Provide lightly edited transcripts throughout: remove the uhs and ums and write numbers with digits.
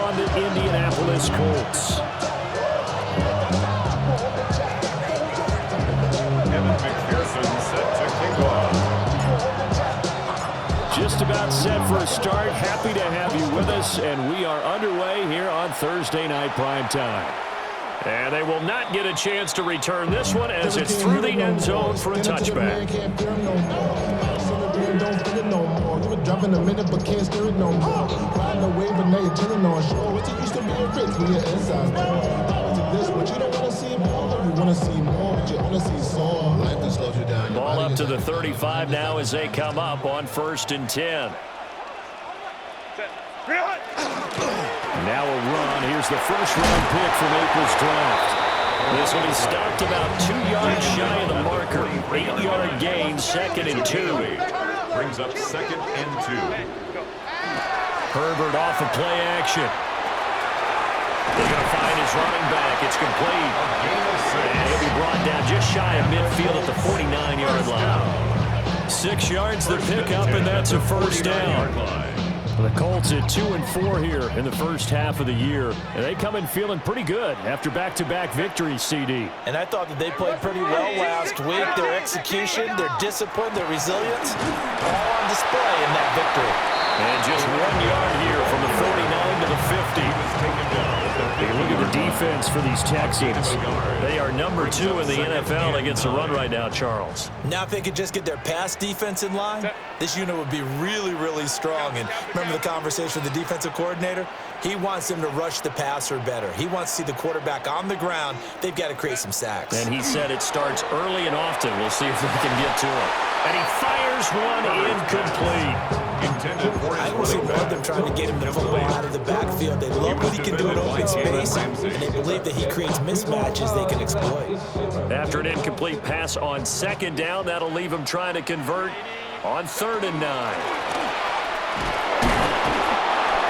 on the Indianapolis Colts. Just about set for a start. Happy to have you with us, and we are underway here on Thursday Night Primetime. And they will not get a chance to return this one as it's through the end zone for a touchback. Dropping a minute but can't steer it no more. Riding the wave and now you're turning on shore. What you used to be a rich when you're inside. This, but you don't want to see more. You want to see more, but you only see sore. Life that slows you down. Ball up to the 35 now as they come up on 1st and 10. Now a run. Here's the first-round pick from April's draft. This one is stopped about 2 yards shy of the marker. 8-yard gain, 2nd and 2. Brings up 2nd and 2. Herbert off of play action. They're going to find his running back. It's complete. And he'll be brought down just shy of midfield at the 49-yard line. 6 yards the pickup, and that's a first down. The Colts at 2-4 here in the first half of the year, and they come in feeling pretty good after back-to-back victories, CD. And I thought that they played pretty well last week. Their execution, their discipline, their resilience, all on display in that victory. And just 1 yard here from the 49 to the 50. Hey, look at the defense for these Texans. They are number 2 in the NFL against the run right now, Charles. Now if they could just get their pass defense in line, this unit would be really, really strong. And remember the conversation with the defensive coordinator? He wants them to rush the passer better. He wants to see the quarterback on the ground. They've got to create some sacks. And he said it starts early and often. We'll see if they can get to him. And he fires one incomplete. I don't see more of them trying to get him the football out of the backfield. They love what he can do in open space, and they believe that he creates mismatches they can exploit. After an incomplete pass on 2nd down, that'll leave him trying to convert on 3rd and 9.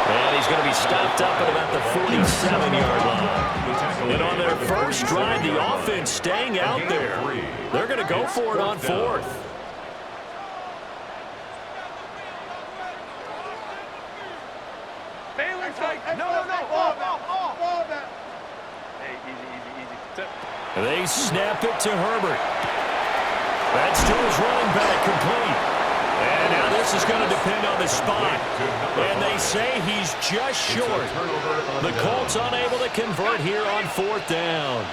And he's going to be stopped up at about the 47-yard line. And on their first drive, the offense staying out there. They're going to go for it on 4th. They snap it to Herbert. That's to his running back, complete. And now this is going to depend on the spot. And they say he's just short. The Colts unable to convert here on 4th down.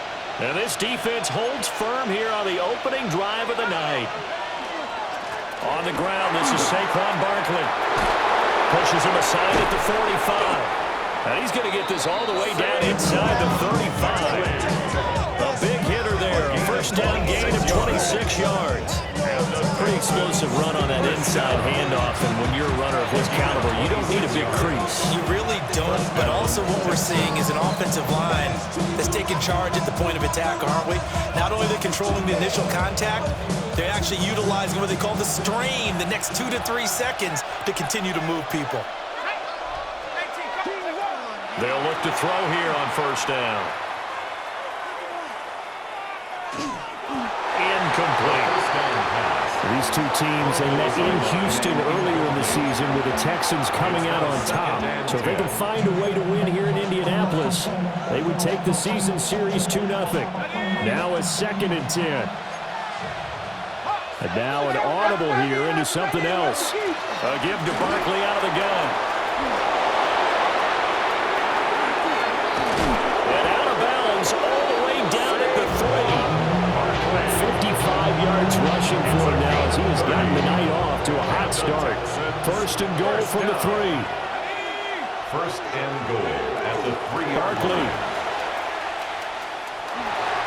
And this defense holds firm here on the opening drive of the night. On the ground, this is Saquon Barkley. Pushes him aside at the 45. And he's going to get this all the way down inside the 35. A big hitter there. A first down gain of 26 yards. Pretty explosive run on that inside handoff. And when you're a runner of his caliber, you don't need a big crease. You really don't. But also what we're seeing is an offensive line that's taking charge at the point of attack, aren't we? Not only are they controlling the initial contact, they're actually utilizing what they call the strain, the next 2 to 3 seconds, to continue to move people. They'll look to throw here on 1st down. Incomplete. These two teams, they met in Houston earlier in the season with the Texans coming out on top. So if they can find a way to win here in Indianapolis, they would take the season series 2-0. Now a 2nd and 10. And now an audible here into something else. A give to Barkley out of the gun. And out of bounds all the way down at the 3. 55 yards rushing for him now as he has gotten the night off to a hot start. 1st and goal from the 3. 1st and goal at the 3-yard Barkley line.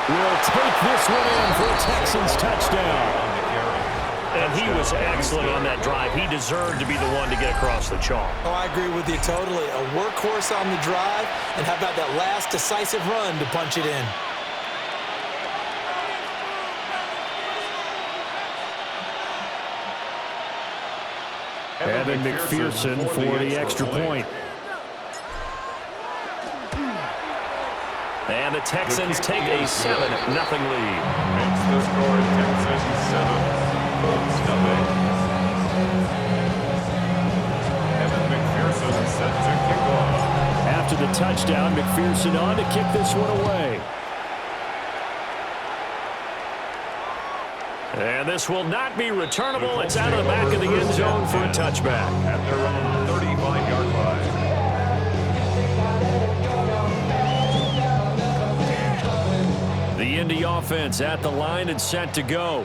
will take this one in for a Texans touchdown. And he was excellent on that drive. He deserved to be the one to get across the chalk. Oh, I agree with you totally. A workhorse on the drive, and how about that last decisive run to punch it in? Evan McPherson for the extra point. And the Texans take a 7-0 lead. Makes the score Texans 7, Colts nothing. Evan McPherson set to kick off. after the touchdown. McPherson on to kick this one away. And this will not be returnable. It's out of the back of the end zone for a touchback. At their own 35-yard line. The Indy offense at the line and set to go.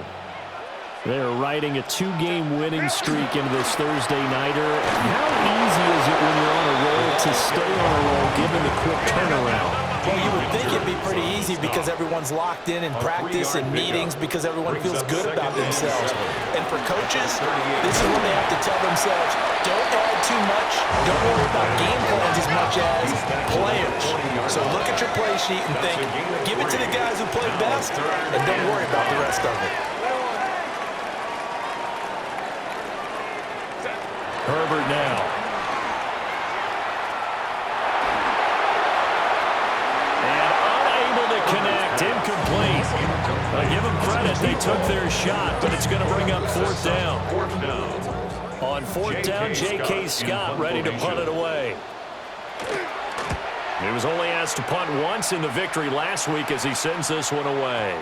They're riding a 2-game winning streak into this Thursday nighter. How easy is it when you're on a roll to stay on a roll given the quick turnaround? Well, you would think it'd be pretty easy because everyone's locked in practice and meetings because everyone feels good about themselves. And for coaches, this is when they have to tell themselves, don't add too much, don't worry about game plans as much as players. So look at your play sheet and think, give it to the guys who play best, and don't worry about the rest of it. Herbert now. Connect, incomplete. I give them credit, they took their shot, but it's going to bring up fourth down. On fourth down, J.K. Scott ready to punt it away. He was only asked to punt once in the victory last week as he sends this one away.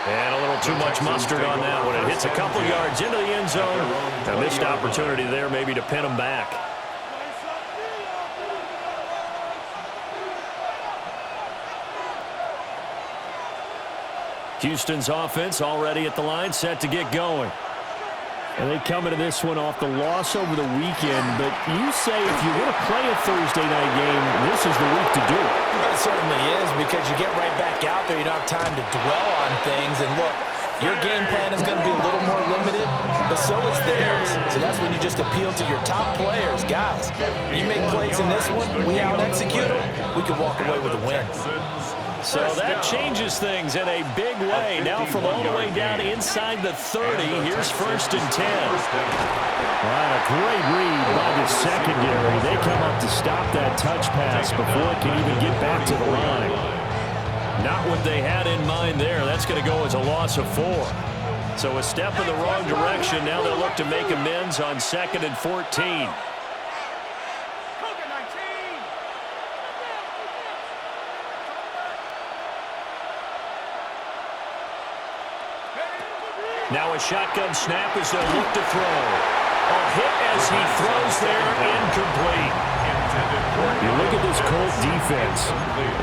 And a little too much mustard on that one. It hits a couple yards into the end zone. A missed opportunity there maybe to pin him back. Houston's offense already at the line, set to get going. And they come into this one off the loss over the weekend, but you say if you're going to play a Thursday night game, this is the week to do it. It certainly is, because you get right back out there, you don't have time to dwell on things. And look, your game plan is going to be a little more limited, but so is theirs. So that's when you just appeal to your top players. Guys, you make plays in this one, we out-execute them, we can walk away with a win. So that changes things in a big way. Now from all the way down inside the 30, here's 1st and 10. Wow, a great read by the secondary. They come up to stop that touch pass before it can even get back to the line. Not what they had in mind there. That's going to go as a loss of 4. So a step in the wrong direction. Now they'll look to make amends on 2nd and 14. Now a shotgun snap as they'll look to throw. A hit as he throws there, incomplete. You look at this Colts defense.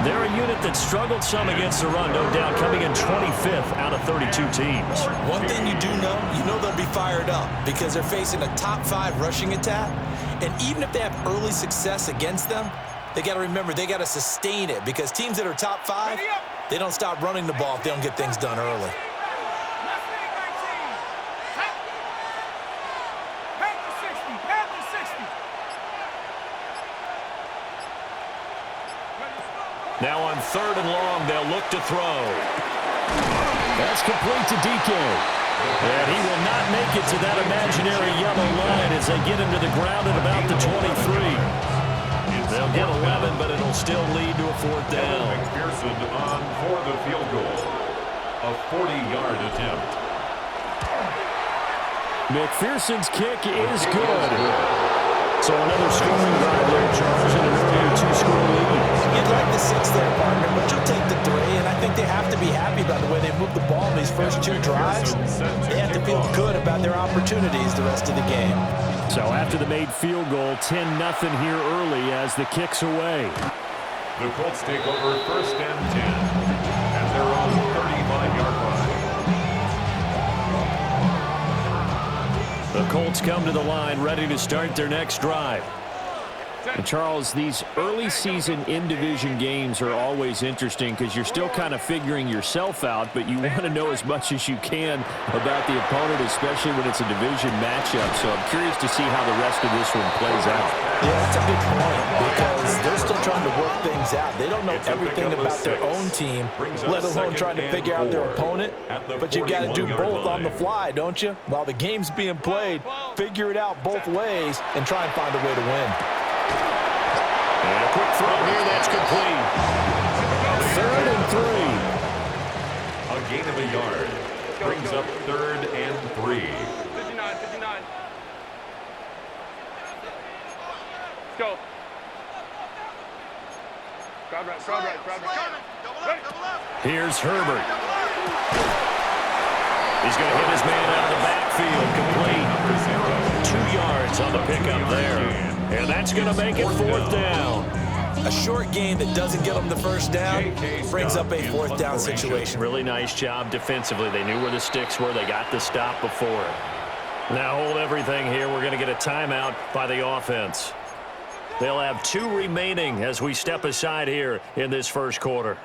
They're a unit that struggled some against the run, no doubt, coming in 25th out of 32 teams. One thing you do know, they'll be fired up because they're facing a top 5 rushing attack. And even if they have early success against them, they got to remember they got to sustain it, because teams that are top 5, they don't stop running the ball if they don't get things done early. Now on 3rd and long, they'll look to throw. That's complete to DK. And he will not make it to that imaginary yellow line as they get him to the ground at about the 23. They'll get 11, but it'll still lead to a 4th down. McPherson on for the field goal. A 40-yard attempt. McPherson's kick is good. So another scoring drive there, Charles, and an earlier 2-score lead. You'd like the 6 there, partner, but you'll take the 3, and I think they have to be happy about the way they moved the ball in these first 2 drives. They have to feel good about their opportunities the rest of the game. So after the made field goal, 10-0 here early as the kick's away. The Colts take over 1st and 10 at their own 35-yard line. The Colts come to the line ready to start their next drive. And Charles, these early season in-division games are always interesting because you're still kind of figuring yourself out, but you want to know as much as you can about the opponent, especially when it's a division matchup. So I'm curious to see how the rest of this one plays out. Yeah, that's a big point because they're still trying to work things out. They don't know everything about their own team, let alone trying to figure out their opponent. But you've got to do both on the fly, don't you? While the game's being played, figure it out both ways and try and find a way to win. And a quick throw here, that's complete. 3rd and 3. A gain of a yard brings up 3rd and 3. 59. Go. Here's Herbert. He's going to hit his man out of the backfield. Complete. 2 yards on the pickup there. And that's going to make it 4th down. A short gain that doesn't get them the first down brings up a 4th down situation. Really nice job defensively. They knew where the sticks were. They got the stop before. Now hold everything here. We're going to get a timeout by the offense. They'll have 2 remaining as we step aside here in this first quarter.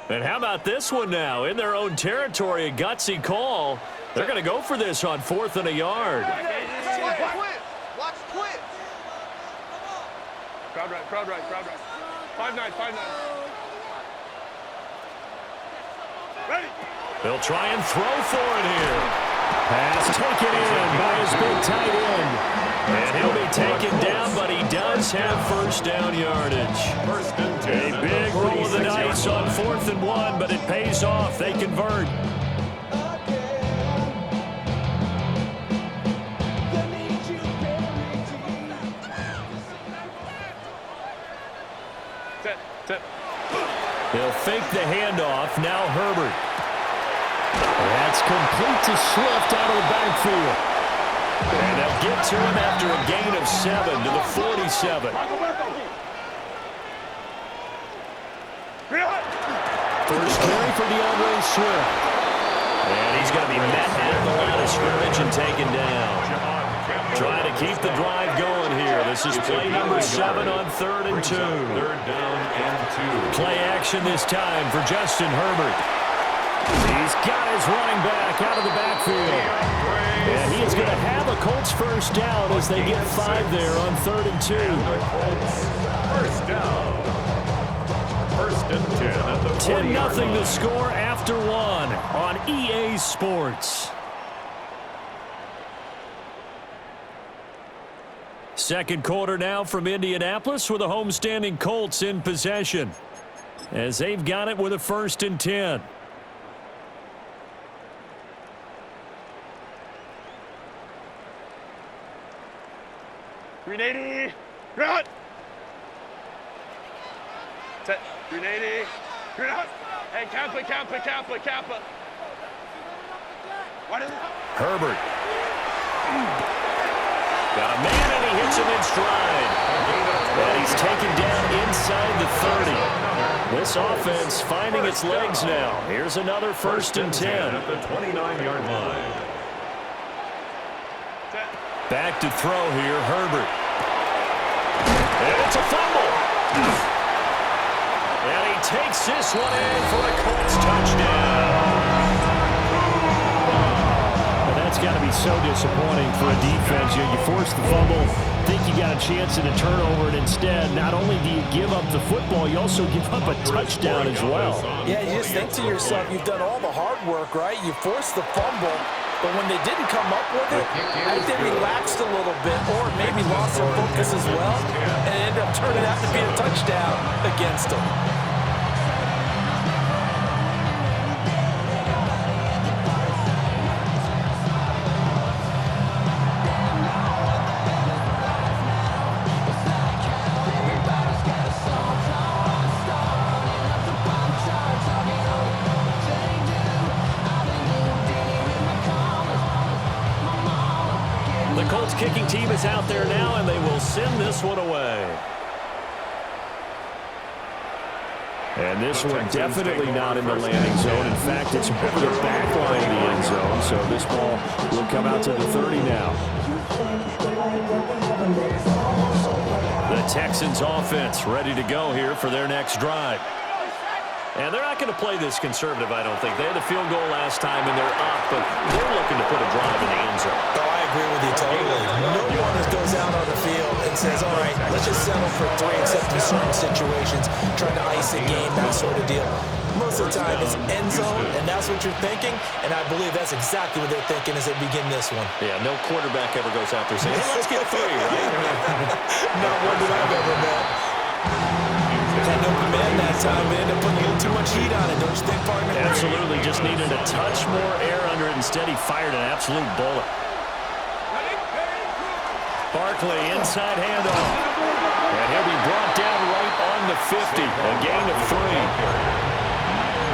And how about this one now? In their own territory, a gutsy call. They're going to go for this on 4th and a yard. Watch twitch. Crowd right. 5-9. Ready. They'll try and throw for it here. Pass taken in by his big tight end. And he'll be taken down, but he does have first down yardage. A big roll of the dice on 4th and 1, but it pays off. They convert. He'll fake the handoff. Now Herbert. That's complete to Swift out of the backfield. And they'll get to him after a gain of 7 to the 47. First carry for DeAndre Swift. And he's going to be met at the line of scrimmage and taken down. Trying to keep the drive going here. This is play number 7 on 3rd and 2. 3rd down and 2. Play action this time for Justin Herbert. He's got his running back out of the backfield. And he is going to have a Colts first down as they get 5 there on 3rd and 2. First down. 1st and 10 at the 10-0 to score after 1 on EA Sports. Second quarter now from Indianapolis with the homestanding Colts in possession as they've got it with a 1st and 10. $380. Ground. Set. $380. Ground. Hey, Kappa. What is it? Herbert. Got a man, and he hits him in stride. And he's taken down inside the 30. This offense finding its legs now. Here's another 1st and 10. At the 29-yard line. Back to throw here, Herbert. And it's a fumble. And he takes this one in for a Colts touchdown. And that's got to be so disappointing for a defense. You force the fumble, think you got a chance at a turnover, and instead, not only do you give up the football, you also give up a touchdown as well. Yeah, you just think to yourself, you've done all the hard work, right? You forced the fumble. But when they didn't come up with it, I think they relaxed a little bit or maybe lost their focus as well and it ended up turning out to be a touchdown against them. Kicking team is out there now, and they will send this one away. And this one definitely not in the landing zone. In fact, it's over the back line of the end zone, so this ball will come out to the 30 now. The Texans offense ready to go here for their next drive. And they're not going to play this conservative, I don't think. They had a field goal last time, and they're up, but they're looking to put a drive in the end zone. Oh, I agree with you totally. No one that goes out on the field and says, all right, let's just settle for 3 except in certain situations, trying to ice a game, that sort of deal. Most of the time, it's end zone, and that's what you're thinking, and I believe that's exactly what they're thinking as they begin this one. Yeah, no quarterback ever goes out there saying, hey, let's get 3, right? Not one that I've ever met. Had no command that time, man. They put a little too much heat on it, don't you think, partner? Absolutely. Just needed a touch more air under it. Instead, he fired an absolute bullet. Barkley, inside handoff. And he'll be brought down right on the 50. A gain of 3.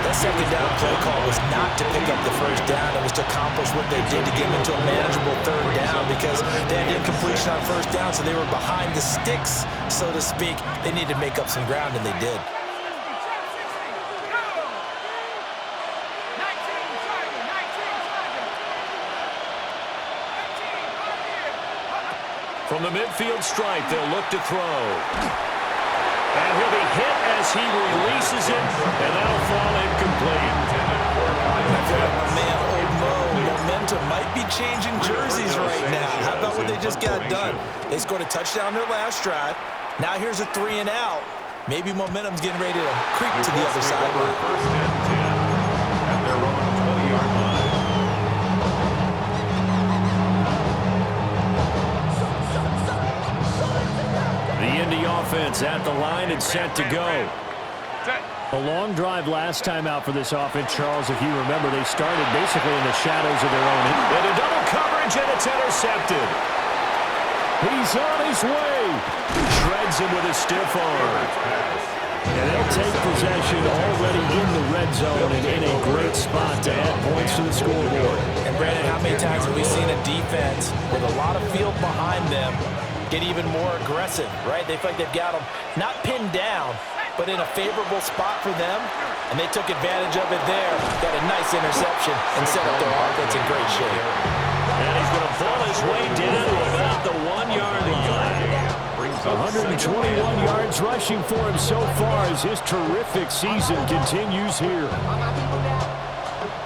That second down play call was not to pick up the first down. It was to accomplish what they did to get them into a manageable third down because they had incompletion on first down, so they were behind the sticks, so to speak. They needed to make up some ground, and they did. From the midfield stripe, they'll look to throw. And he'll be hit as he releases it, and that'll fall incomplete. I feel like my man, Old Mo, momentum might be changing jerseys right now. How about what they just got done? They scored a touchdown their last drive. Now here's a 3 and out. Maybe momentum's getting ready to creep to the other sideline. First and 10 at their own 20-yard line. The Indy offense at the line and set to go. A long drive last time out for this offense, Charles. If you remember, they started basically in the shadows of their own. Into double coverage, and it's intercepted. He's on his way. Shreds him with a stiff arm. And they'll take possession already in the red zone and in a great spot to add points to the scoreboard. And Brandon, how many times have we seen a defense with a lot of field behind them get even more aggressive, right? They feel like they've got them not pinned down, but in a favorable spot for them, and they took advantage of it there. Got a nice interception and set up their offense in great shape. And he's going to pull his way down to about the 1-yard line. 121 yards rushing for him so far as his terrific season continues here.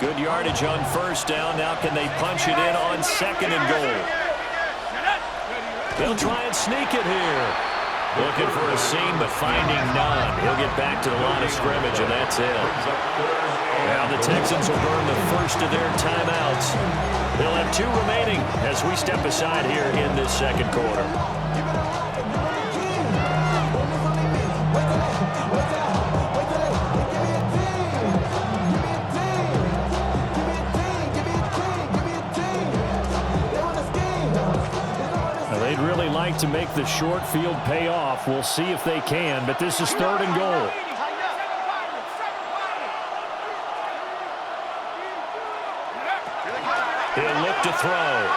Good yardage on first down. Now can they punch it in on second and goal? They'll try and sneak it here. Looking for a seam, but finding none. He'll get back to the line of scrimmage, and that's it. Now the Texans will burn the first of their timeouts. They'll have 2 remaining as we step aside here in this second quarter. They'd really like to make the short field pay off. We'll see if they can, but this is 3rd and goal. He'll look to throw.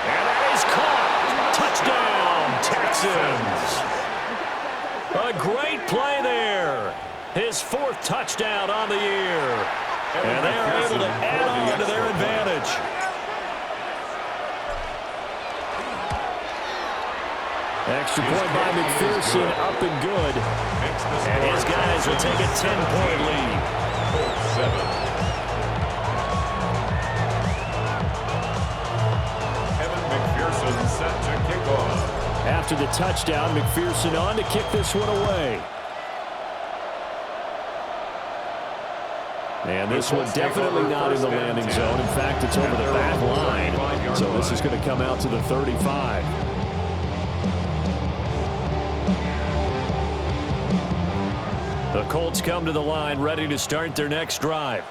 And that is caught. Touchdown, Texans. A great play there. His 4th touchdown on the year. And they are able to add on to their advantage. Extra point by McPherson, up and good. And his guys will take a 10-point lead. 7. Evan McPherson set to kick off. After the touchdown, McPherson on to kick this one away. And this one definitely not in the landing zone. In fact, it's over the back line. So this is going to come out to the 35. The Colts come to the line, ready to start their next drive.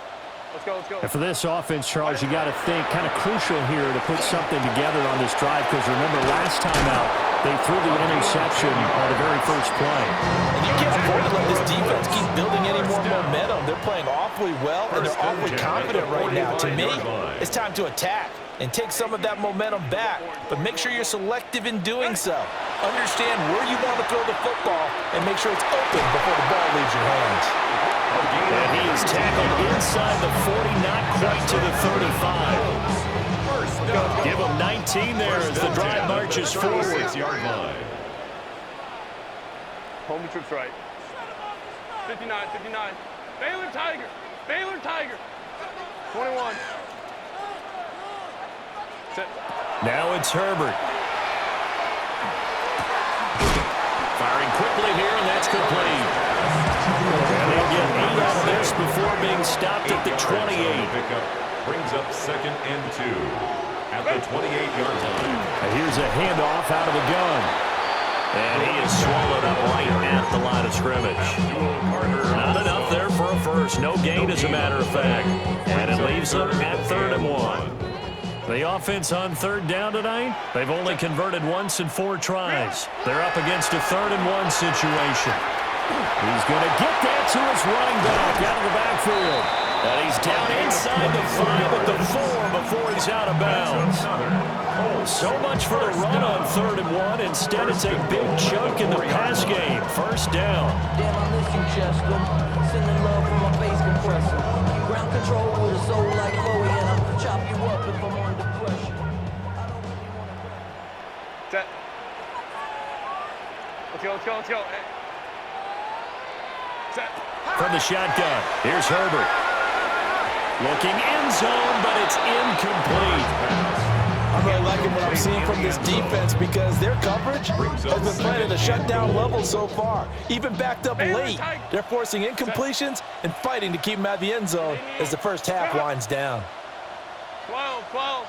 Let's go, let's go. And for this offense, Charles, you got to think kind of crucial here to put something together on this drive, because remember last time out, they threw the interception on the very first play. And you can't afford to let this defense keep building any more momentum. They're playing awfully well, and they're awfully confident right now. To me, it's time to attack and take some of that momentum back, but make sure you're selective in doing so. Understand where you want to throw the football and make sure it's open before the ball leaves your hands. And he is tackled inside the 40, not quite to the 35. Give him 19 there as the drive marches forward. 6-yard line. Home trips right. 59, 59. Baylor Tiger. Baylor Tiger. 21. Now it's Herbert. Firing quickly here, and that's complete. And they'll get 8 out of this before being stopped at the 28. Pickup brings up 2nd and 2 at the 28-yard line. And here's a handoff out of the gun. And he is swallowed up right at the line of scrimmage. Not enough there for a first. No gain, as a matter of fact. And it leaves them at 3rd and 1. The offense on third down tonight, they've only converted once in 4 tries. They're up against a 3rd-and-1 situation. He's going to get that to his running back out of the backfield. And he's down inside the 5 at the 4 before he's out of bounds. So much for the run on 3rd-and-1. Instead, it's a big chunk in the pass game. First down. Damn, I miss you, Chester. Sending love from my bass compressor. Ground control with a soul like Chloe, and I'll chop you up if I'm under pressure. Set. Let's go. Hey. Set. From the shotgun, here's Herbert. Looking end zone, but it's incomplete. I'm really liking what I'm seeing from this defense because their coverage has been playing at a shutdown level so far. Even backed up late, they're forcing incompletions and fighting to keep them out of the end zone as the first half winds down. 12.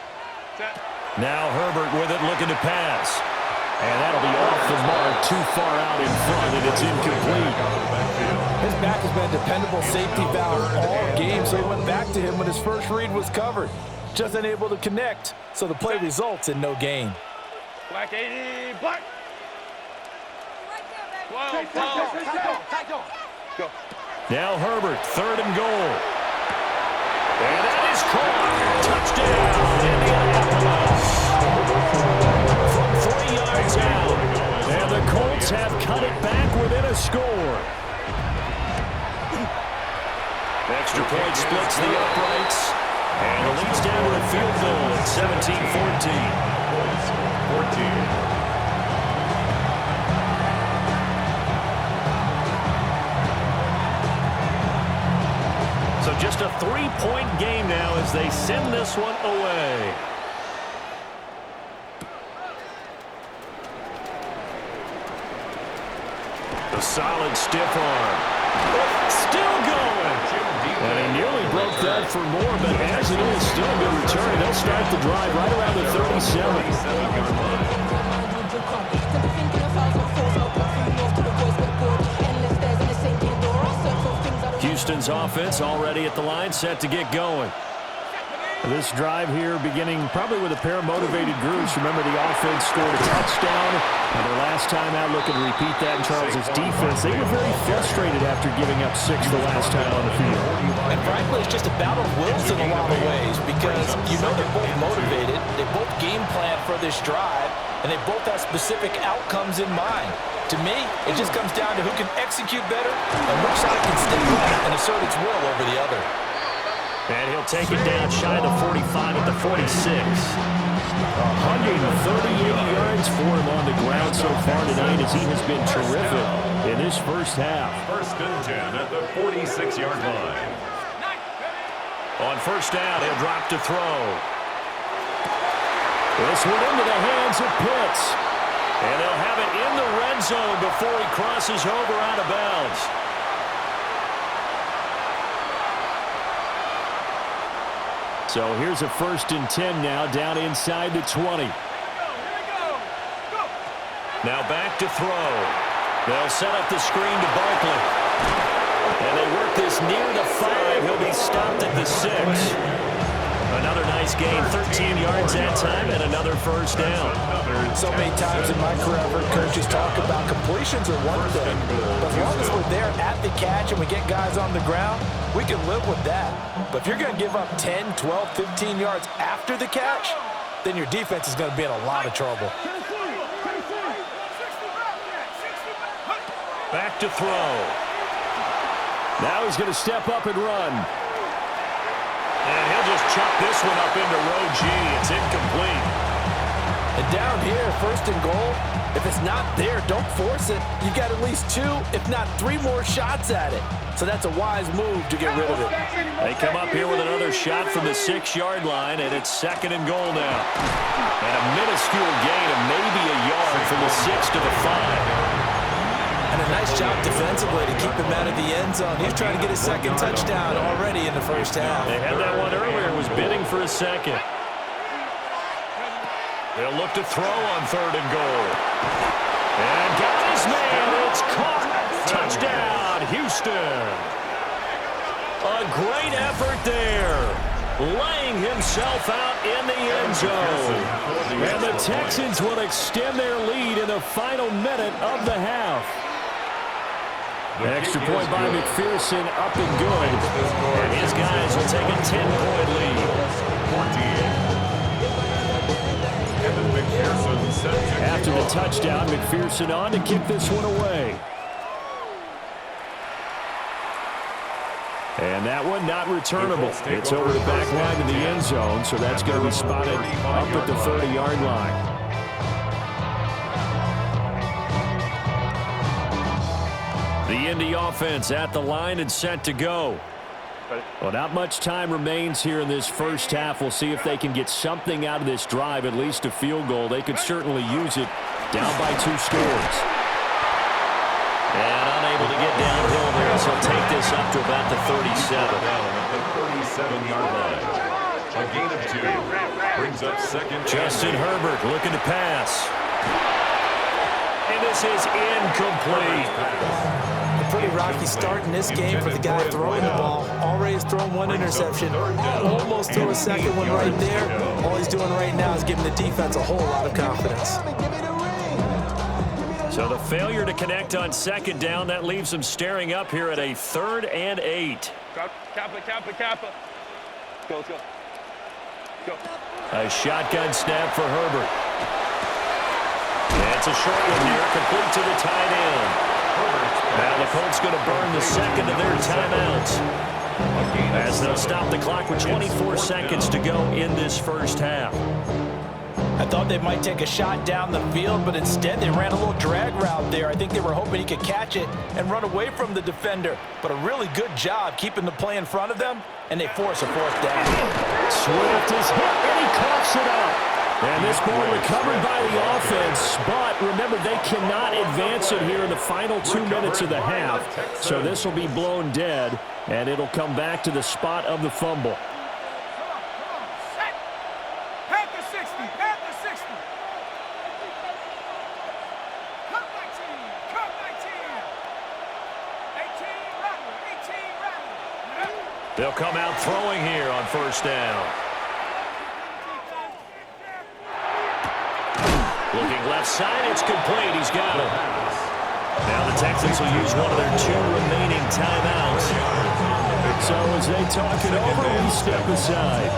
Set. Now Herbert with it, looking to pass. And that'll be off the mark, too far out in front, and it's incomplete. His back has been a dependable safety valve all game, so he went back to him when his first read was covered. Just unable to connect, so the play results in no gain. Black 80, black. 12. Go. Now Herbert, 3rd and goal. And that is caught. Touchdown, Indianapolis. From 3 yards out. And the Colts have cut it back within a score. Extra point splits the uprights. And it leads down to a field goal at 17-14. So just a 3-point game now as they send this one away. The solid stiff arm. Still going. And he nearly broke that for more, but as it is, still a good return. They'll start the drive right around the 37. Houston's offense already at the line, set to get going. This drive here beginning probably with a pair of motivated groups. Remember, the offense scored a touchdown. And their last time out looking to repeat that in Charles's defense. They were very frustrated after giving up 6 the last time on the field. And frankly, it's just a battle of wills in a lot of ways because you know they're both motivated. They both game plan for this drive, and they both have specific outcomes in mind. To me, it just comes down to who can execute better and which side can step up and assert its will over the other. And he'll take it down shy of the 45 at the 46. 138 yards for him on the ground so far tonight as he has been terrific in this first half. 1st and 10 at the 46-yard line. On first down, he'll drop to throw. This one into the hands of Pitts. And they'll have it in the red zone before he crosses over out of bounds. So here's a 1st and 10 now, down inside the 20. Now back to throw. They'll set up the screen to Barkley. And they work this near the 5. He'll be stopped at the 6. Another nice gain, 13 yards that time, and another first down. So many times in my career, I've heard coaches talk about completions are one thing, but as long as we're there at the catch and we get guys on the ground, we can live with that. But if you're going to give up 10, 12, 15 yards after the catch, then your defense is going to be in a lot of trouble. Back to throw. Now he's going to step up and run. And he'll just chuck this one up into row G. It's incomplete. And down here, 1st and goal, if it's not there, don't force it. You've got at least 2, if not 3 more shots at it. So that's a wise move to get rid of it. They come up here with another shot from the 6-yard line, and it's 2nd and goal now. And a minuscule gain of maybe a yard from the 6 to the 5. And a nice job defensively to keep him out of the end zone. He's trying to get his 2nd touchdown already in the first half. They had that one earlier, was bidding for a 2nd. They'll look to throw on 3rd and goal. And got his man. It's caught. Touchdown, Houston. A great effort there. laying himself out in the end zone. And the Texans will extend their lead in the final minute of the half. Extra point by McPherson, up and good. And his guys will take a 10-point lead. 48. After the touchdown, McPherson on to kick this one away. And that one not returnable. It's over the back line in the end zone, so that's going to be spotted up at the 30-yard line. The Indy offense at the line and set to go. Well, not much time remains here in this first half. We'll see if they can get something out of this drive, at least a field goal. They could certainly use it down by 2 scores. And unable to get downhill there, so take this up to about the 37. At the 37-yard line. A gain of 2. Brings up second. Justin Herbert looking to pass. And this is incomplete. Pretty rocky start in this game for the guy throwing the ball. Already has thrown 1 interception. Almost threw a second one right there. All he's doing right now is giving the defense a whole lot of confidence. So the failure to connect on second down, that leaves them staring up here at a 3rd and 8. Kappa. Go. A shotgun snap for Herbert. It's a short one here, complete to the tight end. Now the Colts going to burn the second of their timeouts, as they'll stop the clock with 24 seconds to go in this first half. I thought they might take a shot down the field, but instead they ran a little drag route there. I think they were hoping he could catch it and run away from the defender. But a really good job keeping the play in front of them, and they force a 4th down. Swift is hit, and he coughs it up. And this ball recovered by the offense, but remember, they cannot advance it here in the final 2 minutes of the half. So this will be blown dead, and it'll come back to the spot of the fumble. Panther 60. Cut 19. 18 Rattler. They'll come out throwing here on first down. Looking left side, it's complete. He's got it. Now the Texans will use one of their 2 remaining timeouts. So as they talk it over, we step aside.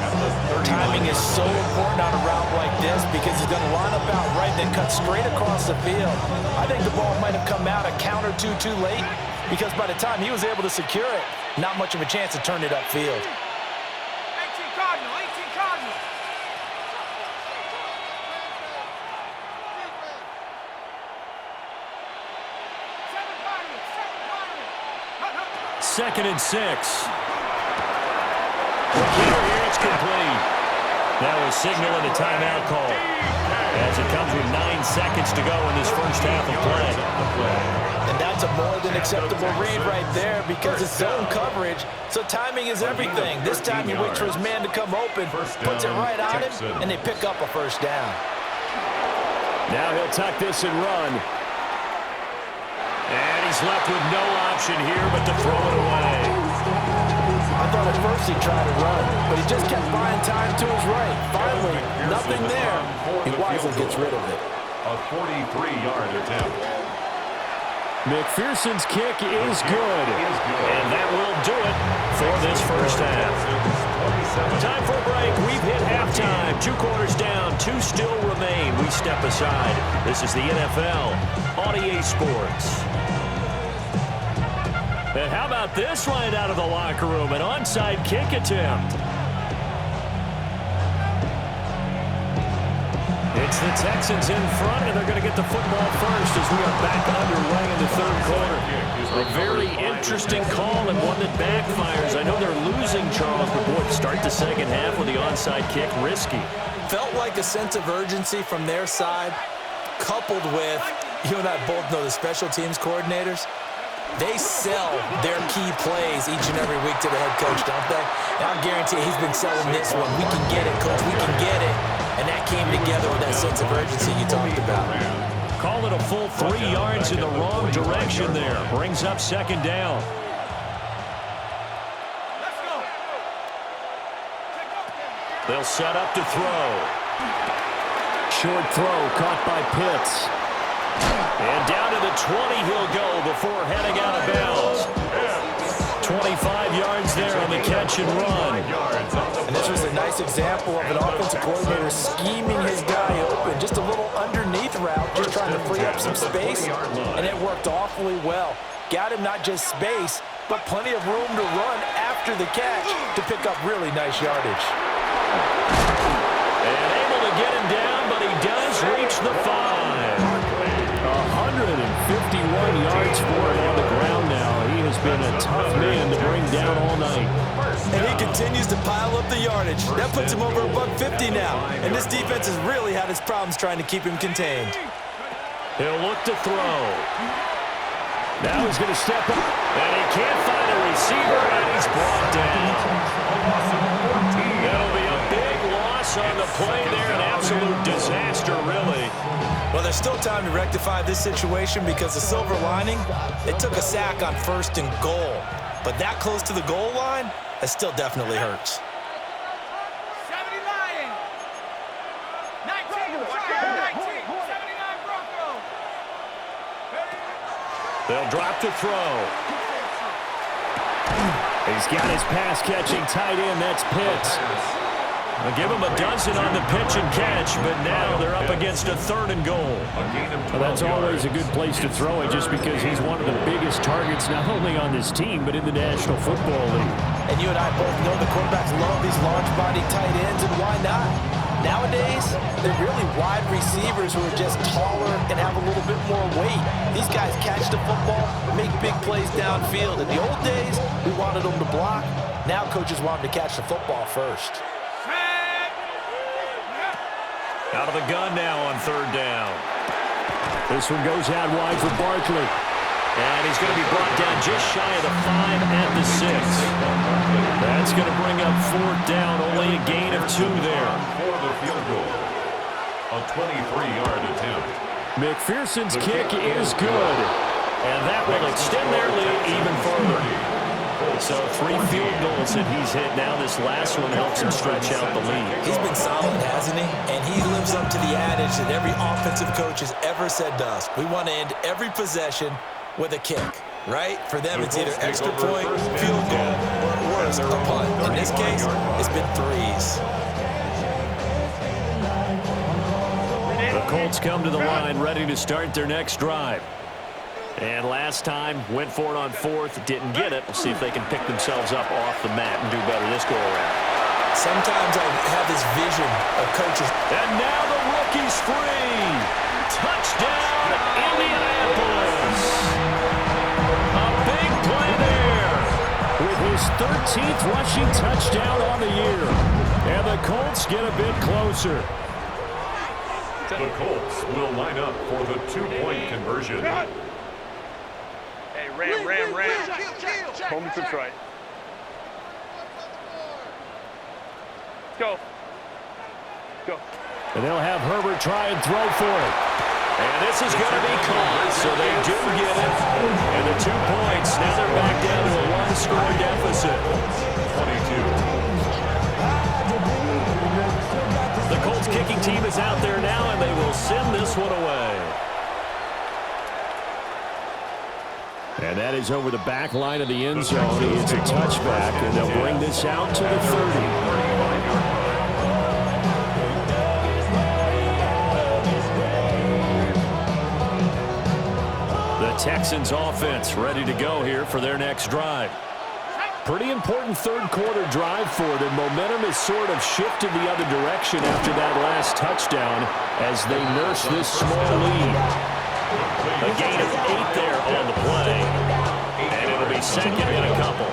Timing is so important on a route like this because he's going to line up out right, then cut straight across the field. I think the ball might have come out a count or two too late, because by the time he was able to secure it, not much of a chance to turn it upfield. 18 Cardinal. Second and 6. Here it's complete. That was signaling a timeout call, as it comes with 9 seconds to go in this first half of play. And that's a more than acceptable read right there, because it's zone coverage, so timing is everything. This time he waits for his man to come open, puts it right on him, and they pick up a 1st down. Now he'll tuck this and run. And he's left with no option here but to throw it away. I thought at first he tried to run, but he just kept buying time to his right. Finally, nothing there. He wisely gets rid of it. A 43-yard attempt. McPherson's kick is good. And that will do it for this first half. Time for a break. We've hit halftime. 2 quarters down. 2 still remain. We step aside. This is the NFL on EA Sports. And how about this right out of the locker room? An onside kick attempt. It's the Texans in front, and they're going to get the football first as we are back underway in the 3rd quarter. A very interesting call and one that backfires. I know they're losing, Charles, but boy, to start the second half with the onside kick, risky. Felt like a sense of urgency from their side, coupled with, you and I both know the special teams coordinators, they sell their key plays each and every week to the head coach, don't they? And I guarantee he's been selling this one. We can get it, coach. We can get it. And that came together with that sense of urgency you talked about. Call it a full 3 yards in the wrong direction there. Brings up second down. Let's go. They'll set up to throw. Short throw caught by Pitts. And down to the 20 he'll go before heading out of bounds. 25 yards there on the catch and run. And this was a nice example of an offensive coordinator scheming his guy open. Just a little underneath route, just trying to free up some space, and it worked awfully well. Got him not just space, but plenty of room to run after the catch to pick up really nice yardage. And able to get him down, but he does reach the 5. 151 yards for him on the ground now. He has been a tough man to bring down all night. And he continues to pile up the yardage. That puts him over $150 now. And this defense has really had its problems trying to keep him contained. He'll look to throw. Now he's going to step up. And he can't find a receiver, and he's brought down. That'll be a big loss on the play there. An absolute disaster, really. Well, there's still time to rectify this situation because the silver lining, it took a sack on 1st and goal. But that close to the goal line, it still definitely hurts. 70 Lions. 19, 19, 79 Broncos. They'll drop to throw. He's got his pass-catching tight end. That's Pitts. They'll give him a dozen on the pitch and catch, but now they're up against a 3rd and goal. Well, that's always a good place to throw it just because he's one of the biggest targets not only on this team but in the National Football League. And you and I both know the quarterbacks love these large-body tight ends, and why not? Nowadays, they're really wide receivers who are just taller and have a little bit more weight. These guys catch the football, make big plays downfield. In the old days, we wanted them to block. Now coaches want them to catch the football first. Out of the gun now on 3rd down. This one goes out wide for Barkley. And he's going to be brought down just shy of the 5 at the 6. That's going to bring up 4th down, only a gain of 2 there. For the field goal, a 23-yard attempt. McPherson's kick is good. And that will extend their lead even further. So 3 field goals that he's hit now. This last one helps him stretch out the lead. He's been solid, hasn't he? And he lives up to the adage that every offensive coach has ever said to us. We want to end every possession with a kick, right? For them, it's either extra point, field goal, or at worst, a punt. In this case, it's been 3s. The Colts come to the line ready to start their next drive. And last time, went for it on 4th, didn't get it. We'll see if they can pick themselves up off the mat and do better this go-around. Sometimes I have this vision of coaches. And now the rookie's free. Touchdown, Indianapolis. A big play there. With his 13th rushing touchdown on the year. And the Colts get a bit closer. The Colts will line up for the 2-point conversion. Ram. Home to try. Go. And they'll have Herbert try and throw for it. And this is going to be caught, so they do get it. And the 2 points, now they're back down to a 1-score deficit. 22. The Colts kicking team is out there now, and they will send this one away. And that is over the back line of the end zone. It's a touchback, and they'll bring this out to the 30. The Texans offense ready to go here for their next drive. Pretty important 3rd quarter drive for them. Momentum has sort of shifted the other direction after that last touchdown as they nurse this small lead. A gain of 8 there on the play. And it'll be 2nd and a couple.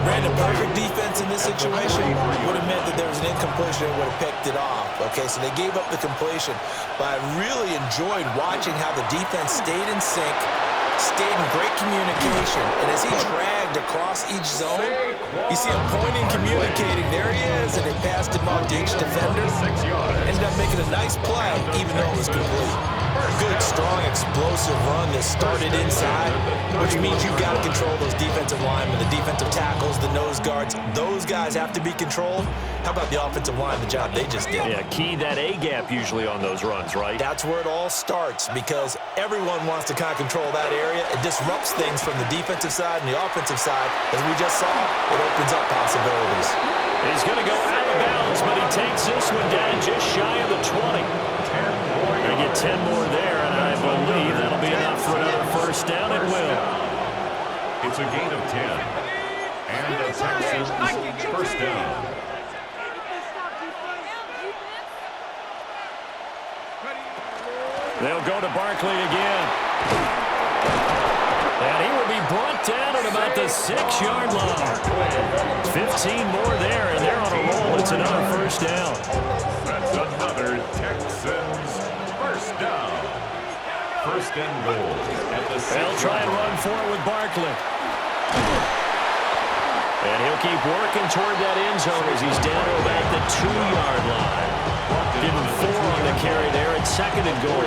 Ran a perfect defense in this situation would have meant that there was an incompletion and would have picked it off. Okay, so they gave up the completion. But I really enjoyed watching how the defense stayed in sync, stayed in great communication. And as he dragged across each zone, you see him pointing, communicating. There he is, and they passed him off to each defender. Ended up making a nice play, even though it was complete. Good, strong, explosive run that started inside, which means you've got to control those defensive linemen, the defensive tackles, the nose guards. Those guys have to be controlled. How about the offensive line, the job they just did? Yeah, key that A-gap usually on those runs, right? That's where it all starts because everyone wants to kind of control that area. It disrupts things from the defensive side and the offensive side. As we just saw, it opens up possibilities. He's going to go out of bounds, but he takes this one down just shy of the 20. They get 10 more there, and I believe that'll be enough for another first down. It will. It's a gain of 10. And the Texans first down. They'll go to Barkley again. And he will be brought down at about the 6-yard line. 15 more there, and they're on a roll. It's another first down. That's another Texans first down. First and goal at the 6-yard line. They'll try and run for it with Barkley. And he'll keep working toward that end zone as he's down to about the 2-yard line. Give him 4 on the carry there at second and goal.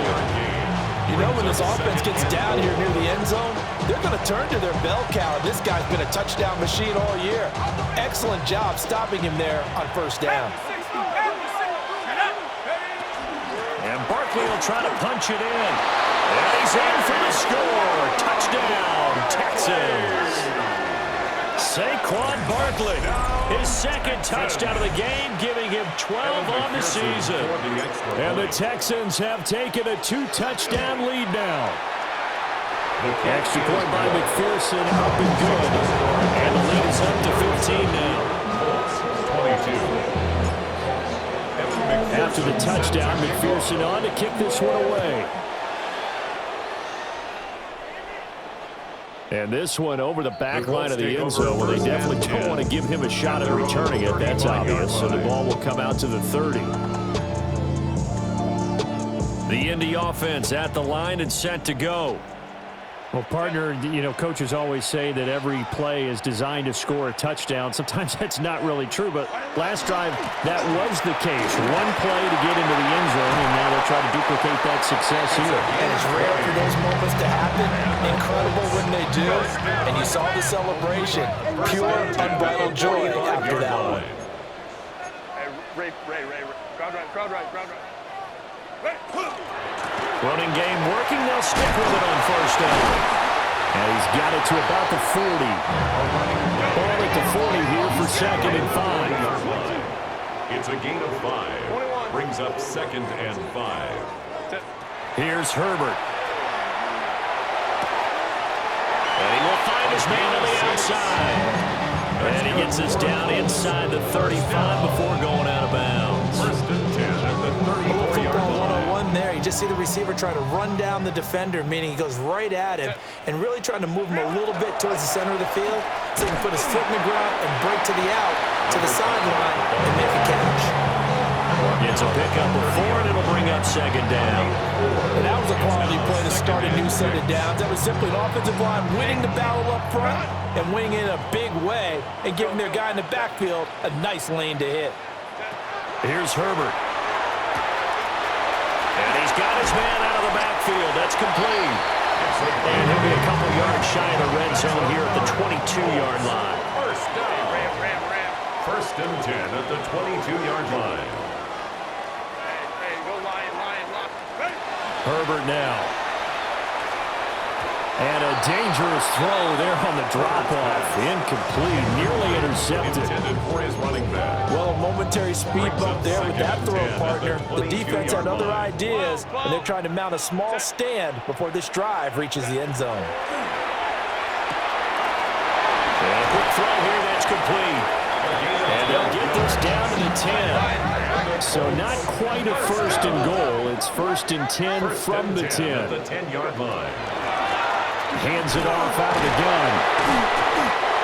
You know, when this offense gets down here near the end zone, they're going to turn to their bell cow. This guy's been a touchdown machine all year. Excellent job stopping him there on first down. And Barkley will try to punch it in. And he's in for the score. Touchdown, Texans. Saquon Barkley, his second touchdown of the game, giving him 12 on the season. And the Texans have taken a 2-touchdown lead now. Extra point by McPherson, up and good. And the lead is up to 15 now. 22. After the touchdown, McPherson on to kick this one away. And this one over the back line of the end zone. Well, they definitely don't want to give him a shot at returning it. That's obvious. So the ball will come out to the 30. The Indy offense at the line and set to go. Well, partner, you know, coaches always say that every play is designed to score a touchdown. Sometimes that's not really true, but last drive, that was the case. One play to get into the end zone, and now they'll try to duplicate that success here. And it's rare for those moments to happen. Incredible when they do. And you saw the celebration. Pure, unbridled joy after that one. Hey, Ray. Crowd right. Running game working. They'll stick with it on first down. And he's got it to about the 40. Ball at the 40 here for second and 5. It's a gain of 5. Brings up second and 5. Here's Herbert. And he will find his man on the outside. And he gets us down inside the 35 before going out of bounds. First and 10 at the 34-yard line. There, you just see the receiver trying to run down the defender, meaning he goes right at him and really trying to move him a little bit towards the center of the field so he can put his foot in the ground and break to the out, to the sideline, and make a catch. It's a pickup of 4, and it'll bring up second down. And that was a quality play to start a new set of downs. That was simply an offensive line winning the battle up front and winning it in a big way and giving their guy in the backfield a nice lane to hit. Here's Herbert. And he's got his man out of the backfield. That's complete. And he'll be a couple yards shy of the red zone here at the 22-yard line. First down. First and 10 at the 22-yard line. Hey, go Lion, lock. Herbert now. And a dangerous throw there on the drop-off. Incomplete, nearly intercepted. Intended for his running back. Well, a momentary speed bump there with that throw, partner. The defense had other ideas, and they're trying to mount a small stand before this drive reaches the end zone. And a quick throw here, that's complete. And they'll get this down to the 10. So not quite a first and goal. It's first and 10 from the 10. At the 10-yard line. Hands it off out of the gun.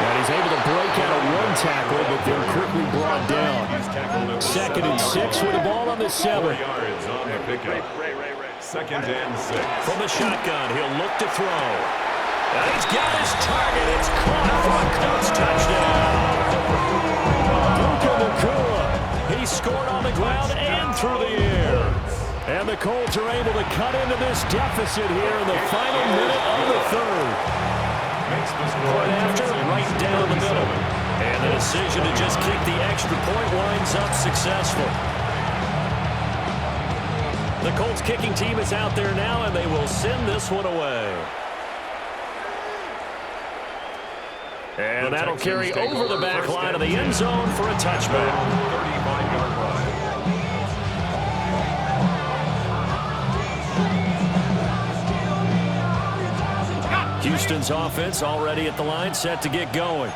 And he's able to break out of one tackle, but then quickly brought down. Second and 6 with the ball on the 7. 4 yards on the pickup. Second and 6. From the shotgun, he'll look to throw. And he's got his target. It's caught for a Colts touchdown. Puka Nacua. He scored on the ground and through the air. And the Colts are able to cut into this deficit here in the final minute of the third. Makes the score Right after, right down the middle. And the decision to just kick the extra point winds up successful. The Colts kicking team is out there now, and they will send this one away. And that'll carry over the back line of the end zone for a touchback. 35-yard line. Houston's offense already at the line, set to get going.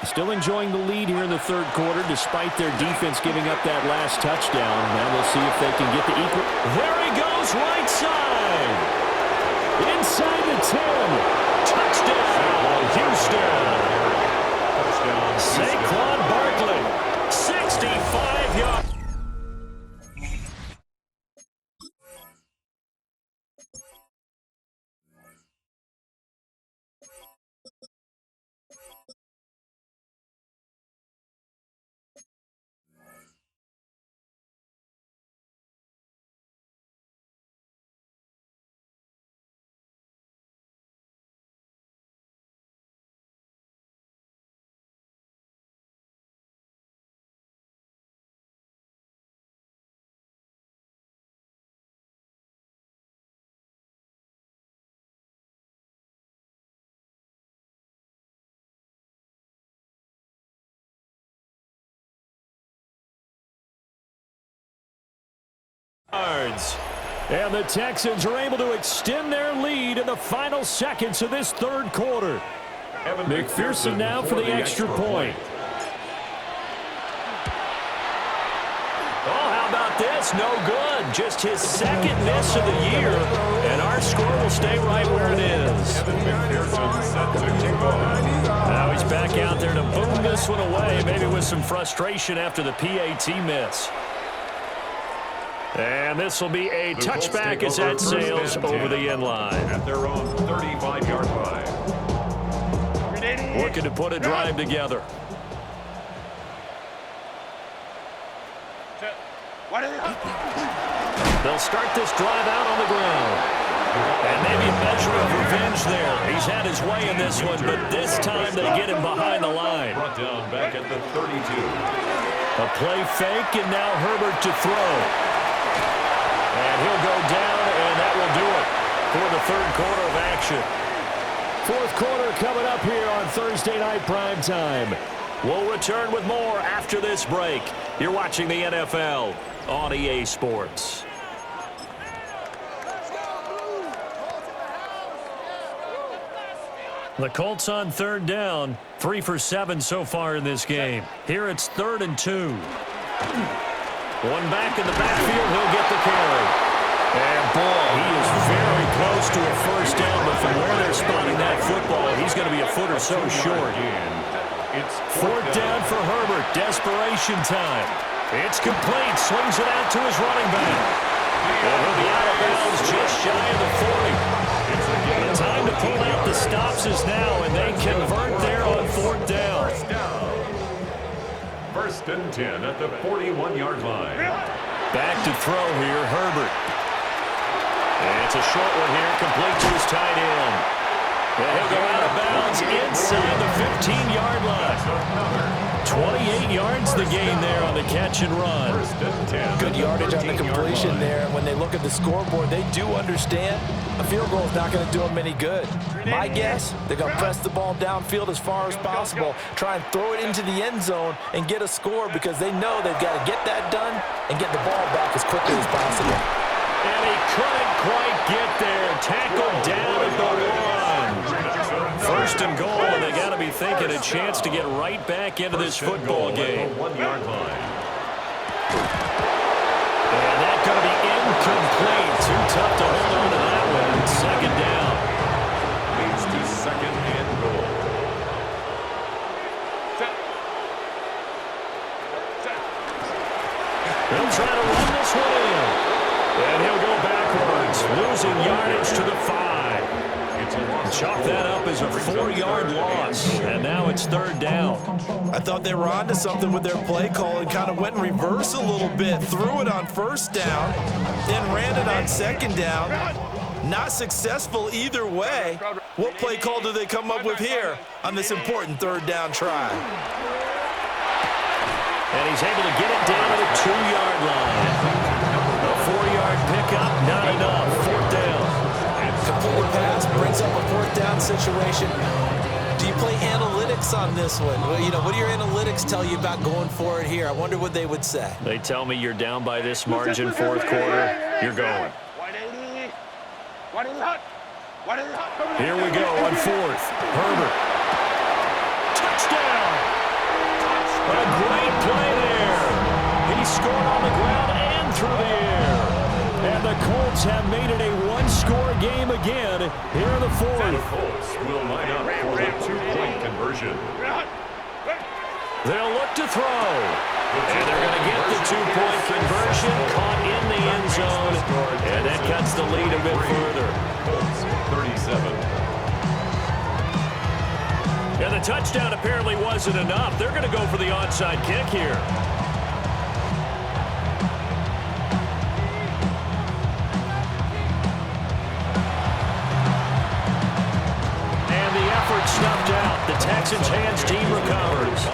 Still enjoying the lead here in the third quarter, despite their defense giving up that last touchdown. Now we'll see if they can get the equal. There he goes, right side. Inside the 10. Touchdown, Houston. Saquon Barkley, 65 yards. And the Texans are able to extend their lead in the final seconds of this third quarter. McPherson now for the extra point. Oh, how about this? No good. Just his second miss of the year. And our score will stay right where it is. Now he's back out there to boom this one away, maybe with some frustration after the PAT miss. And this will be a touchback as that sails over the end line. At their own 35-yard line. Looking to put a drive together. They'll start this drive out on the ground. And maybe a measure of revenge there. He's had his way in this one, but this time they get him behind the line. Brought down back at the 32. A play fake, and now Herbert to throw. And he'll go down, and that will do it for the third quarter of action. Fourth quarter coming up here on Thursday Night Primetime. We'll return with more after this break. You're watching the NFL on EA Sports. The Colts on third down, 3 for 7 so far in this game. Here it's 3rd and 2. One back in the backfield, he'll get the carry. And boy, he is very close to a first down, but from where they're spotting that football, he's going to be a foot or so short. It's Fourth down for Herbert, desperation time. It's complete, swings it out to his running back. And he'll be out of bounds just shy of the 40. The time to pull out the stops is now, and they convert there on fourth down. First and 10 at the 41-yard line. Back to throw here, Herbert. And it's a short one here, complete to his tight end. And he'll go out of bounds inside the 15-yard line. 28 yards the gain there on the catch and run. First and 10. Good yardage on the completion there. When they look at the scoreboard, they do understand a field goal is not going to do them any good. My guess, they're going to press the ball downfield as far as possible, try and throw it into the end zone and get a score because they know they've got to get that done and get the ball back as quickly as possible. And he couldn't quite get there. Tackled down at the 1. First and goal, and they got to be thinking a chance to get right back into this football game. 1-yard line. And that's going to be incomplete. Too tough to hold on to that one. Second down. Leads to second and goal. He'll try to run this one in. And he'll go backwards, losing yardage to the 5. It's Chalk that up as a 4-yard loss, and now it's 3rd down. I thought they were onto something with their play call and kind of went in reverse a little bit. Threw it on 1st down, then ran it on 2nd down. Not successful either way. What play call do they come up with here on this important 3rd down try? And he's able to get it down to the 2-yard line. A 4-yard pickup, not enough. 4th down. Completed pass, brings up a 4th down situation. Do you play analytics on this one? Well, you know, what do your analytics tell you about going for it here? I wonder what they would say. They tell me you're down by this margin, 4th quarter, you're going. Here we go on 4th. Herbert. Touchdown! A great play there. He scored on the ground and through the air. And the Colts have made it a 1-score game again here in the 4th. The Colts will line up for the 2-point conversion. They'll look to throw. And they're going to get the 2-point conversion, caught in the end zone. And that cuts the lead a bit further. Colts 37. And the touchdown apparently wasn't enough. They're going to go for the onside kick here. And the effort snuffed out. The Texans' hands team recovers.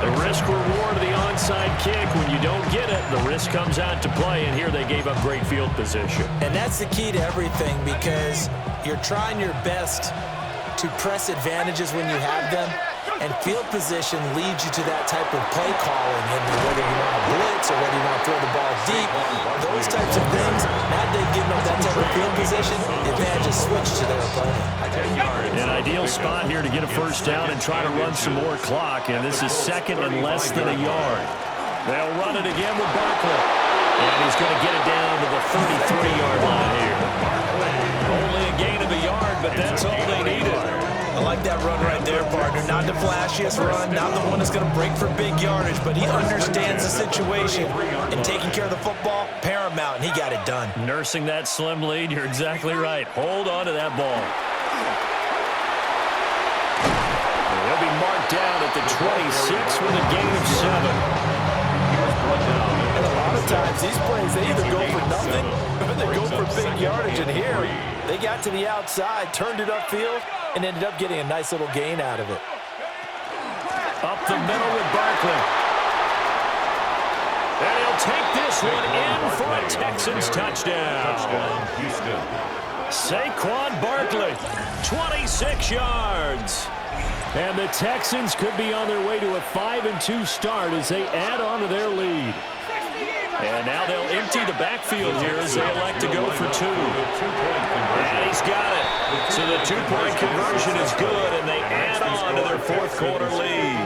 The risk reward of the onside kick. When you don't get it, the risk comes out to play. And here they gave up great field position. And that's the key to everything, because you're trying your best to press advantages when you have them, and field position leads you to that type of play calling, and whether you want to blitz or whether you want to throw the ball deep, those types of things. Now they've given up that type of field position, the advantage is switched to their opponent. An ideal spot here to get a 1st down and try to run some more clock, and this is 2nd and less than a yard. They'll run it again with Barkley, and he's going to get it down to the 33-yard line here. Only a gain of a yard, but that's all they needed. I like that run right there, partner. Not the flashiest run, not the one that's going to break for big yardage, but he understands the situation, and taking care of the football, paramount, and he got it done. Nursing that slim lead, you're exactly right. Hold on to that ball. They'll be marked down at the 26 with a gain of 7. And a lot of times, these plays, they either go for nothing or they go for big yardage. And here, they got to the outside, turned it upfield, and ended up getting a nice little gain out of it. Up the middle with Barkley. And he'll take this one in for a Texans touchdown. Houston. Saquon Barkley, 26 yards. And the Texans could be on their way to a 5-2 start as they add on to their lead. And now they'll empty the backfield here as they elect to go for 2. And he's got it. So the 2-point conversion is good, and they add on to their 4th quarter lead.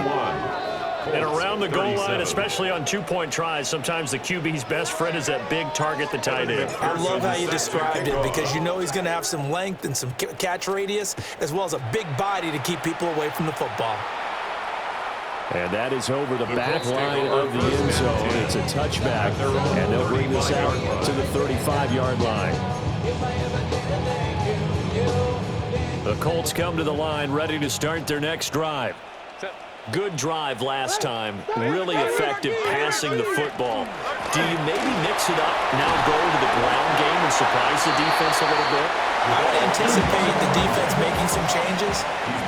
And around the goal line, especially on 2-point tries, sometimes the QB's best friend is that big target, the tight end. I love how you described it, because you know he's going to have some length and some catch radius, as well as a big body to keep people away from the football. And that is over the back line of the end zone. It's a touchback, and they'll bring this out to the 35-yard line. The Colts come to the line ready to start their next drive. Good drive last time. Really effective passing the football. Do you maybe mix it up, now go to the ground game and surprise the defense a little bit? I would anticipate the defense making some changes,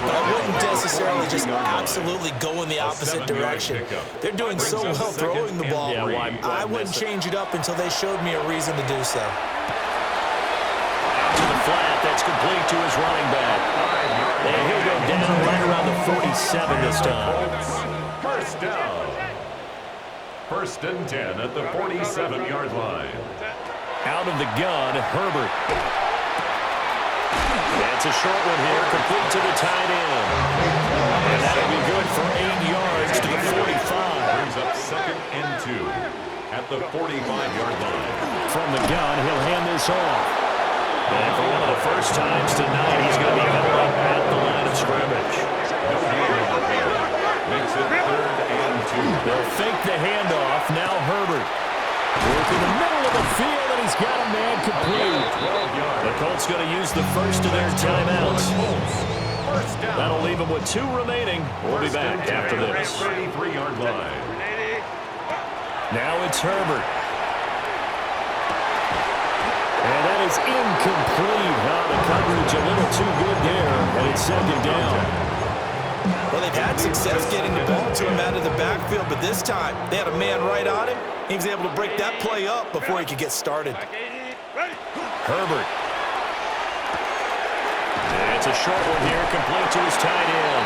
but I wouldn't necessarily just absolutely go in the opposite direction. They're doing so well throwing the ball. I wouldn't change it up until they showed me a reason to do so. To the flat, that's complete to his running back. And he'll go down right around the 47 this time. 1st down. 1st and 10 at the 47-yard line. Out of the gun, Herbert. That's a short one here, complete to the tight end. And that'll be good for 8 yards to the 45. Brings up 2nd and 2 at the 45-yard line. From the gun, he'll hand this off. And for one of the first times tonight, he's going to be held up at the line of scrimmage. Makes it 3rd and 2. They'll fake the handoff. Now Herbert. Work in the middle of the field, and he's got a man complete. The Colts Colts going to use the first of their timeouts. That'll leave them with 2 remaining. We'll be back after this. 33-yard line. Now it's Herbert. And that is incomplete. The coverage a little too good there, and it's 2nd down. Well, they've had success getting the ball to him out of the backfield, but this time they had a man right on him. He was able to break that play up before he could get started. Herbert. It's a short one here, complete to his tight end.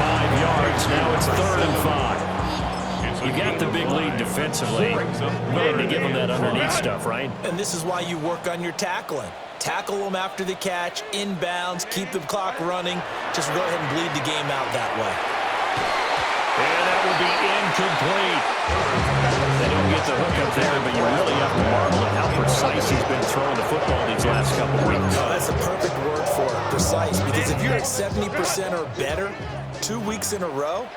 5 yards, now it's 3rd and 5. You got the big lead defensively. You need to give them that underneath stuff, right? And this is why you work on your tackling. Tackle them after the catch, inbounds, keep the clock running. Just go ahead and bleed the game out that way. And that will be incomplete. They don't get the hook up there, but you really have to marvel at how precise he's been throwing the football these last couple weeks. Oh, that's a perfect word for it, precise. Because if you're at 70% or better 2 weeks in a row,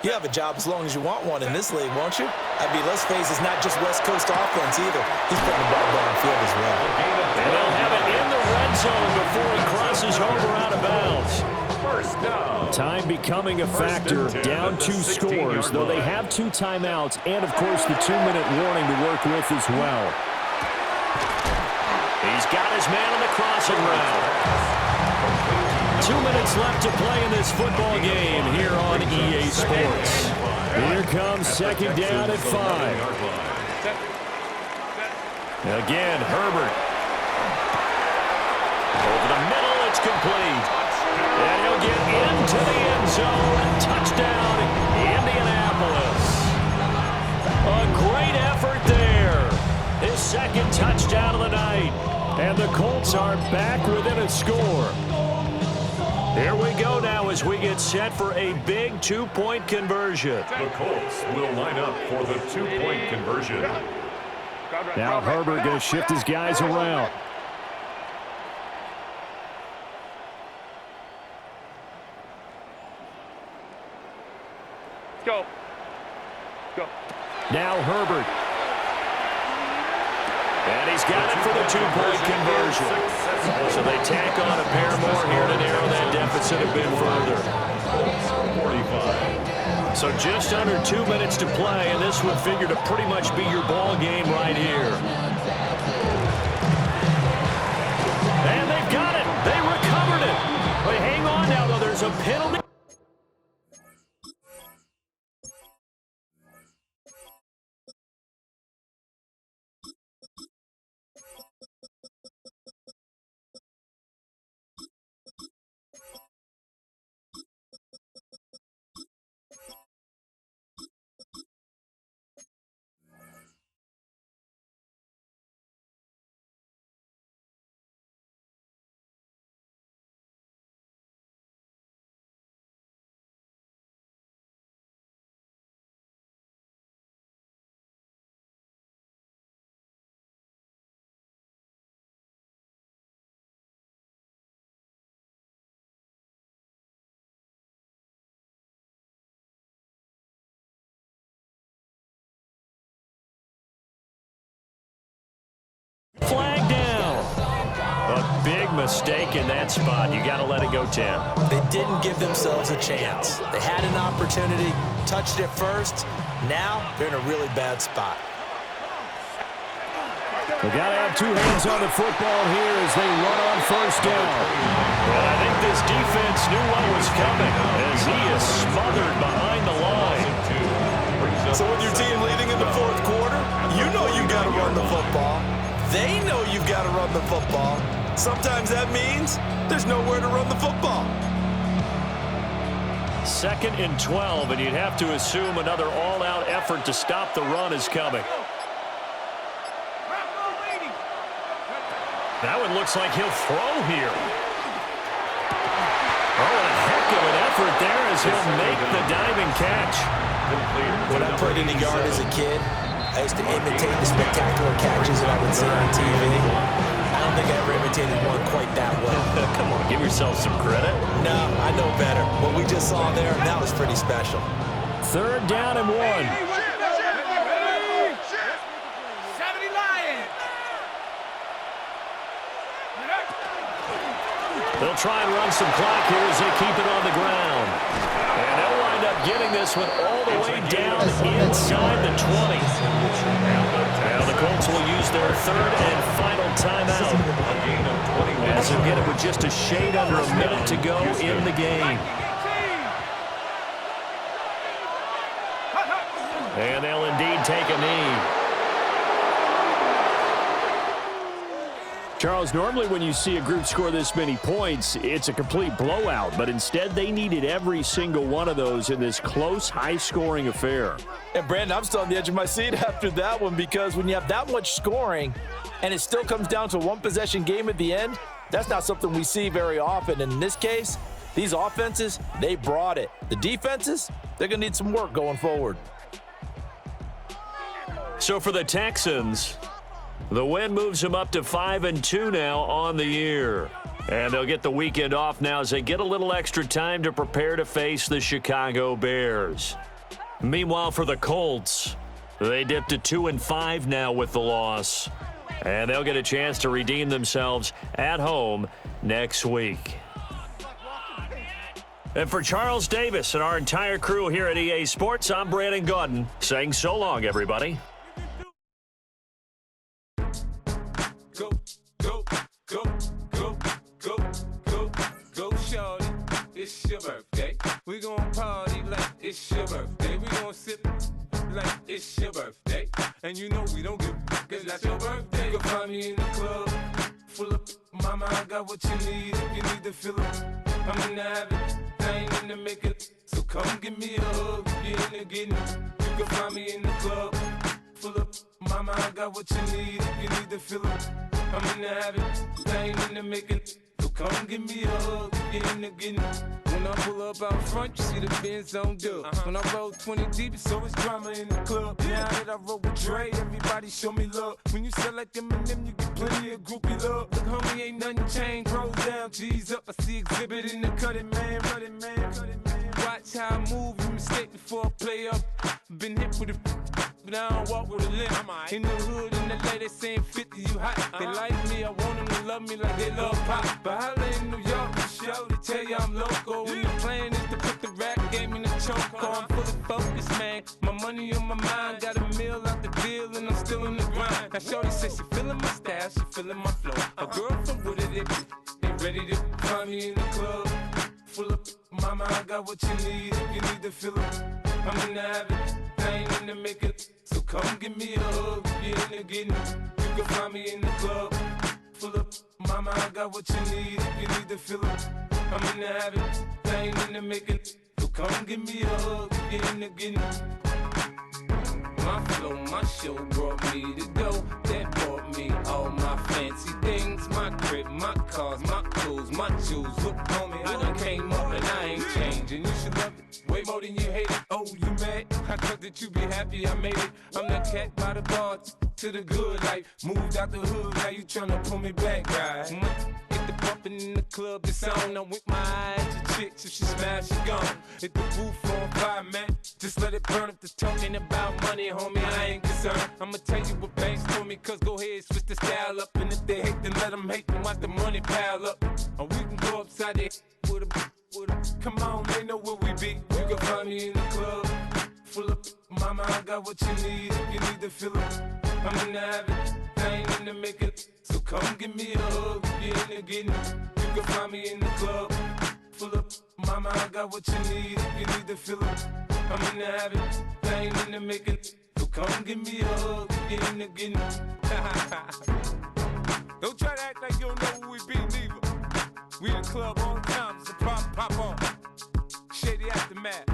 you have a job as long as you want one in this league, won't you? I mean, let's face it, it's not just West Coast offense either. He's putting the ball downfield as well. And they'll have it in the red zone before he crosses over out of bounds. First down. Time becoming a factor, down 2 scores, though they have 2 timeouts and, of course, the 2-minute warning to work with as well. He's got his man on the crossing route. 2 minutes left to play in this football game here on EA Sports. Here comes 2nd down at 5. Again, Herbert. Over the middle, it's complete. And he'll get into the end zone. Touchdown, Indianapolis. A great effort there. His 2nd touchdown of the night. And the Colts are back within a score. Here we go now as we get set for a big 2-point conversion. The Colts will line up for the 2-point conversion. Now Herbert going to shift his guys around. Go. Go. Now Herbert. And he's got it for the 2-point conversion. So they tack on a pair more here to narrow that deficit a bit further. 45. So just under 2 minutes to play, and this would figure to pretty much be your ball game right here. And they've got it. They recovered it. But hang on now, though. There's a penalty. Flag down. A big mistake in that spot. You got to let it go, Tim. They didn't give themselves a chance. They had an opportunity, touched it first. Now they're in a really bad spot. They got to have 2 hands on the football here as they run on 1st down. Well, I think this defense knew what was coming as he is smothered behind the line. So with your team leading in the 4th quarter, you know you got to run the football. They know you've got to run the football. Sometimes that means there's nowhere to run the football. 2nd and 12, and you'd have to assume another all-out effort to stop the run is coming. That one looks like he'll throw here. Oh, a heck of an effort there as he'll make the diving catch. When I played in the yard as a kid, I used to imitate the spectacular catches that I would see on TV. I don't think I ever imitated one quite that well. Come on, give yourself some credit. No, I know better. What we just saw there, that was pretty special. 3rd down and 1. 70 Lions. They'll try and run some clock here as they keep it on the ground. And they'll wind up getting this one all the way down inside the 20. Now the Colts will use their third and final timeout. As they'll get it with just a shade under a minute to go in the game. And they'll indeed take a knee. Charles, normally when you see a group score this many points, it's a complete blowout. But instead, they needed every single one of those in this close, high-scoring affair. And, Brandon, I'm still on the edge of my seat after that one because when you have that much scoring and it still comes down to a one-possession game at the end, that's not something we see very often. And in this case, these offenses, they brought it. The defenses, they're going to need some work going forward. So for the Texans, the win moves them up to 5-2 now on the year. And they'll get the weekend off now as they get a little extra time to prepare to face the Chicago Bears. Meanwhile, for the Colts, they dipped to 2-5 now with the loss. And they'll get a chance to redeem themselves at home next week. And for Charles Davis and our entire crew here at EA Sports, I'm Brandon Gaudin saying so long, everybody. Go, go, go, go, go, go, go, shorty. It's your birthday. We gon' party like it's your birthday. We gon' sip like it's your birthday. And you know we don't give a cause that's your birthday. You can find me in the club, full of mama, I got what you need. If you need to fill up, I'm in the habit, I ain't in the make it. So come give me a hug, get in the getting. You can find me in the club, full of mama, I got what you need. If you need to fill up, I'm in the habit, I ain't in the making. So come give me a hug, get in the getting. When I pull up out front, you see the Benz on dub. When I roll 20 deep, it's always drama in the club. Now that I roll with Dre, everybody show me love. When you sell like them and them, you get plenty of groupie love. Look, homie, ain't nothing changed. Rolls down, G's up. I see exhibit in the cutting, man. Running, man. Watch how I move, you mistake before I play up. Been hit with it, but I don't walk with a limp. In the hood, in the lady saying 50, you hot. They like me, I want them to love me like they love pop. But holla in New York, show to tell you I'm local. And the plan is to put the rap game in the choke. I'm fully focused, man. My money on my mind, got a meal out the deal, and I'm still in the grind. Now shorty says she feeling my style, she feeling my flow. A girl from Wooded, they ready to find me in the club. Full of mama, I got what you need. If you need to fill up, I'm in the habit, I ain't in the make it. So come give me a hug, get in the getting. You can find me in the club. Full of mama, I got what you need. If you need to fill up, I'm in the habit, I ain't in the making. So come give me a hug, get in the getting. My flow, my show brought me to go. That brought me all my fancy things. My crib, my cars, my clothes, my shoes. Look, homie, I done came up and I ain't changing. You should love it way more than you hate it. Oh, you mad? I thought that you be happy I made it. I'm that cat by the bar to the good life. Moved out the hood, now you tryna pull me back, right? Hit the bumpin' in the club, the sound. I'm with my eyes to chicks. If she smash, she gone. Hit the roof on fire, man. Just let it burn. If they're talking about money, homie, I ain't concerned. I'ma tell you what banks told me, cause go ahead, switch the style up. And if they hate, then let them hate, then watch the money pile up. Or we can go upside there with a. Come on, they know where we be. You can find me in the club. Full of mama, I got what you need. If you need to fill up, I'm in the habit, I ain't in the making. So come give me a hug, get in the getting. You can find me in the club. Full of mama, I got what you need. If you need to fill up, I'm in the habit, I ain't in the making. So come give me a hug, get in the getting. Don't try to act like you don't know who we be, neither. We in the club all the time, it's a problem, pop on. Shady Aftermath.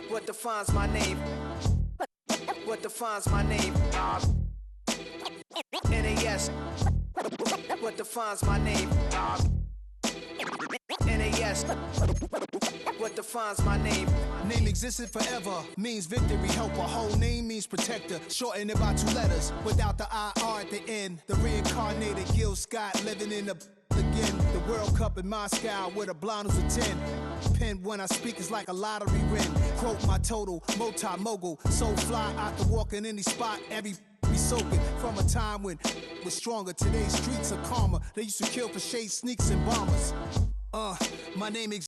What defines my name? What defines my name? NAS. What defines my name? NAS. defines my name? Name existed forever, means victory, helper. Whole name means protector, shortened it by 2 letters, without the IR at the end. The reincarnated Gil Scott, living in the again. The World Cup in Moscow, with a blind who's a 10. Pen when I speak is like a lottery win. Quote my total, multi-mogul, so fly I can walk in any spot, every be soaking from a time when was stronger. Today's streets are calmer. They used to kill for shade sneaks and bombers. My name